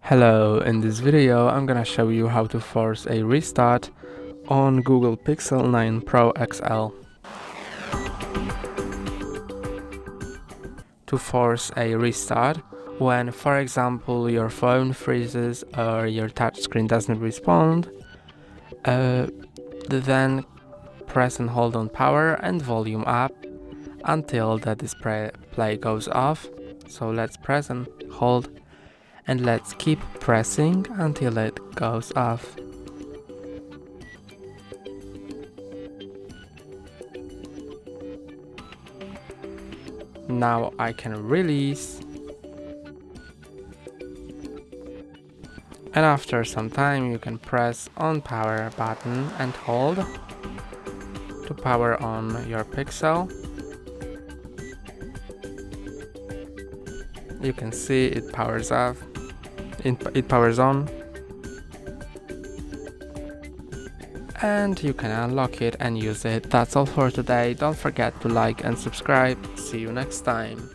Hello, in this video I'm gonna show you how to force a restart on Google Pixel 9 Pro XL. To force a restart, when for example your phone freezes or your touchscreen doesn't respond, then press and hold on power and volume up until the display goes off. So let's press and hold, and let's keep pressing until it goes off. Now I can release, and after some time you can press on power button and hold to power on your Pixel. You can see it powers off, it powers on, and you can unlock it and use it. That's all for today. Don't forget to like and subscribe. See you next time.